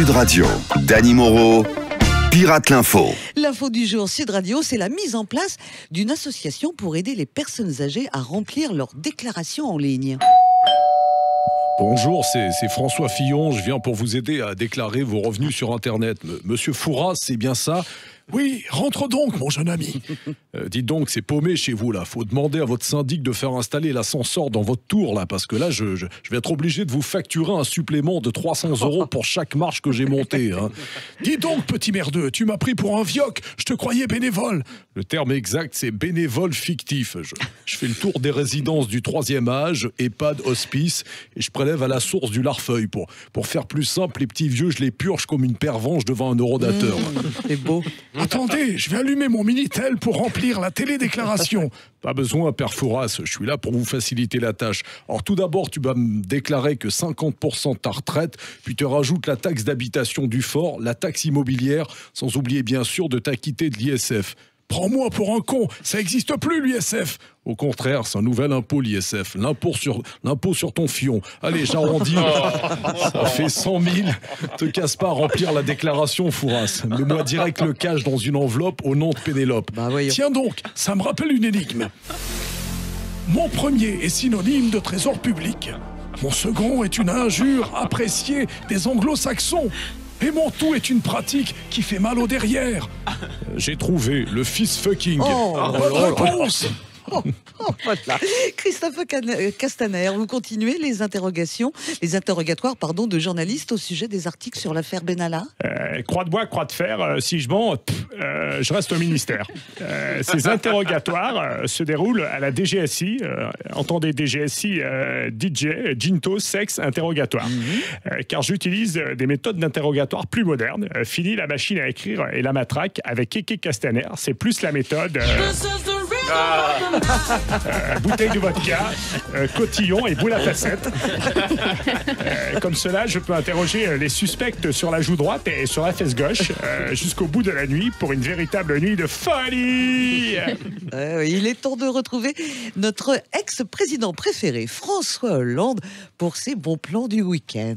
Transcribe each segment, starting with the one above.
Sud Radio, Dany Moreau, Pirate l'Info. L'info du jour Sud Radio, c'est la mise en place d'une association pour aider les personnes âgées à remplir leurs déclarations en ligne. Bonjour, c'est François Fillon. Je viens pour vous aider à déclarer vos revenus sur Internet. Monsieur Fouras, c'est bien ça? Oui, rentre donc, mon jeune ami. Dites donc, c'est paumé chez vous, là. Faut demander à votre syndic de faire installer l'ascenseur dans votre tour, là, parce que là, je vais être obligé de vous facturer un supplément de 300 € pour chaque marche que j'ai montée. Hein. Dis donc, petit merdeux, tu m'as pris pour un vioc. Je te croyais bénévole. Le terme exact, c'est bénévole fictif. Je fais le tour des résidences du 3e âge, EHPAD, hospice, et je prélève à la source du larfeuille. Pour faire plus simple, les petits vieux, je les purge comme une pervenche devant un eurodateur. C'est beau. Attendez, je vais allumer mon Minitel pour remplir la télédéclaration. Pas besoin, Père Fouras, je suis là pour vous faciliter la tâche. Alors tout d'abord, tu vas me déclarer que 50% de ta retraite, puis tu rajoutes la taxe d'habitation du fort, la taxe immobilière, sans oublier bien sûr de t'acquitter de l'ISF. Prends-moi pour un con, ça n'existe plus l'ISF. Au contraire, c'est un nouvel impôt l'ISF, l'impôt sur ton fion. Allez, j'arrondis, ça fait 100 000. Te casse pas à remplir la déclaration, Fouras. Mets-moi direct le cash dans une enveloppe au nom de Pénélope. Tiens donc, ça me rappelle une énigme. Mon premier est synonyme de trésor public. Mon second est une injure appréciée des anglo-saxons. Et mon tout est une pratique qui fait mal au derrière. J'ai trouvé le fist fucking. Bonne réponse. Voilà. Christophe Castaner, vous continuez les interrogatoires de journalistes au sujet des articles sur l'affaire Benalla. Croix de bois, croix de fer, si je mens, je reste au ministère. Ces interrogatoires se déroulent à la DGSI. Entendez DGSI, DJ, Ginto, sexe, interrogatoire. Car j'utilise des méthodes d'interrogatoire plus modernes. Fini la machine à écrire et la matraque avec Kéké Castaner. C'est plus la méthode... bouteille de vodka, cotillon et boule à facettes. Comme cela, je peux interroger les suspects sur la joue droite et sur la fesse gauche jusqu'au bout de la nuit pour une véritable nuit de folie. Il est temps de retrouver notre ex-président préféré, François Hollande, pour ses bons plans du week-end.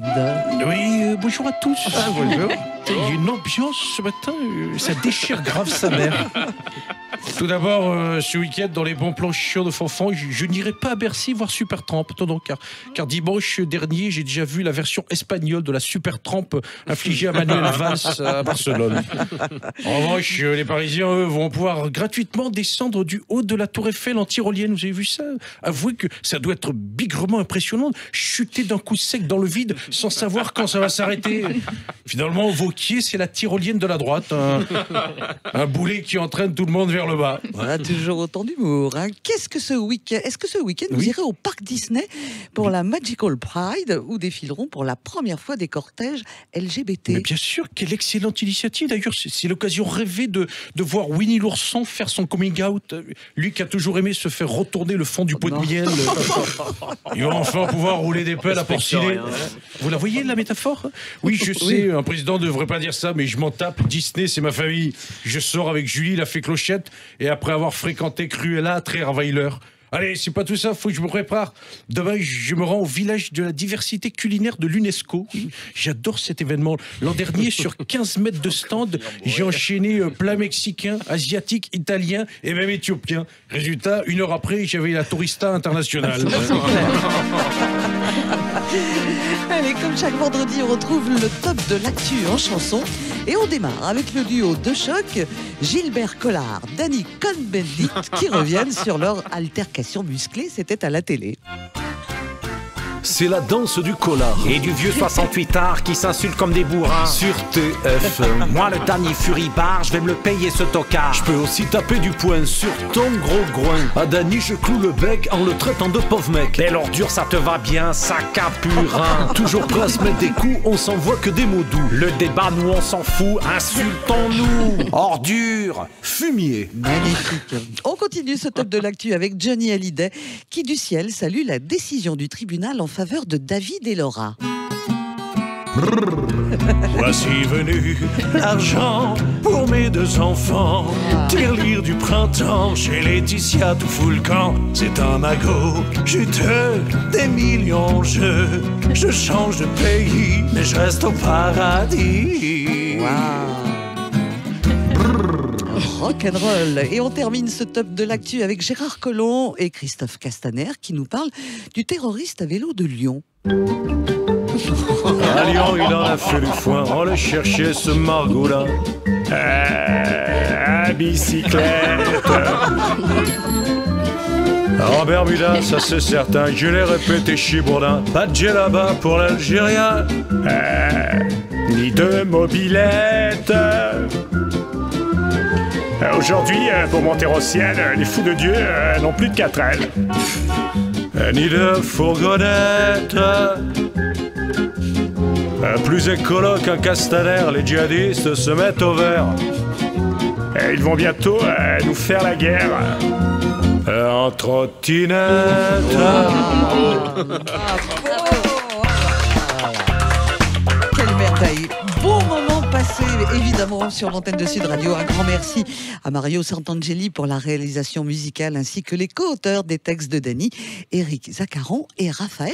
Oui, bonjour à tous. Bonjour. Il y a une ambiance ce matin, ça déchire grave sa mère. Tout d'abord, ce week-end, dans les bons plans chiants de Fanfan, je n'irai pas à Bercy voir Supertramp. Non, car dimanche dernier, j'ai déjà vu la version espagnole de la Supertramp infligée à Manuel Valls à Barcelone. En revanche, les Parisiens, eux, vont pouvoir gratuitement descendre du haut de la Tour Eiffel en tyrolienne. Vous avez vu ça? Avouez que ça doit être bigrement impressionnant, chuter d'un coup sec dans le vide sans savoir quand ça va s'arrêter. Finalement, Vauquier, c'est la tyrolienne de la droite. Un boulet qui entraîne tout le monde vers le bas. Voilà, toujours autant d'humour. Hein. Est-ce que ce week-end, vous irez au parc Disney pour la Magical Pride, où défileront pour la première fois des cortèges LGBT? Mais bien sûr, quelle excellente initiative. D'ailleurs, c'est l'occasion rêvée de voir Winnie l'ourson faire son coming out. Lui qui a toujours aimé se faire retourner le fond du pot de miel. Il va enfin pouvoir rouler des pelles à porciner. Vous la voyez, la métaphore? Oui, je sais, un président ne devrait pas dire ça, mais je m'en tape. Disney, c'est ma famille. Je sors avec Julie, la fée Clochette, et après avoir fréquenté Cruella, Trierweiler. Allez, c'est pas tout ça, faut que je me prépare. Demain, je me rends au village de la diversité culinaire de l'UNESCO. J'adore cet événement. L'an dernier, sur 15 mètres de stand, j'ai enchaîné plats mexicains, asiatiques, italiens et même éthiopiens. Résultat, 1 heure après, j'avais la tourista internationale. Allez, comme chaque vendredi, on retrouve le top de l'actu en chanson. Et on démarre avec le duo de choc, Gilbert Collard, Danny Cohn-Bendit, qui reviennent sur leur altercation musclée. C'était à la télé. C'est la danse du collard. Et du vieux 68ard qui s'insulte comme des bourrins. Sur TF1. Moi, le Danny Furibard, je vais me le payer ce tocard. Je peux aussi taper du poing sur ton gros groin. À Danny, je cloue le bec en le traitant de pauvre mec. Les l'ordure, ça te va bien, sac à purin. Toujours prêt à se mettre des coups, on s'envoie que des mots doux. Le débat, nous, on s'en fout, insultons-nous. Ordure. Fumier. Magnifique. On continue ce top de l'actu avec Johnny Hallyday, qui du ciel salue la décision du tribunal en faveur de David et Laura. Voici venu l'argent pour mes 2 enfants. Tirelire du printemps chez Laetitia tout fout le camp. C'est un magot juteux, des millions en jeu. Je change de pays, mais je reste au paradis. Rock'n'roll. Et on termine ce top de l'actu avec Gérard Collomb et Christophe Castaner qui nous parlent du terroriste à vélo de Lyon. À Lyon, il en a fait du foin. On le cherchait, ce Margot-là. À bicyclette. En Bermuda, ça c'est certain. Je l'ai répété chez Bourdin. Pas de jet là-bas pour l'Algérien. Ni de mobilette. Aujourd'hui, pour monter au ciel, les fous de Dieu n'ont plus de 4 ailes. Ni de fourgonnette. Plus écolo qu'un Castaner, les djihadistes se mettent au vert. Ils vont bientôt nous faire la guerre. En trottinette. Quelle merveille. Bon moment passé, évidemment, sur l'antenne de Sud Radio. Un grand merci à Mario Santangeli pour la réalisation musicale ainsi que les co-auteurs des textes de Dany, Éric Zaccaron et Raphaël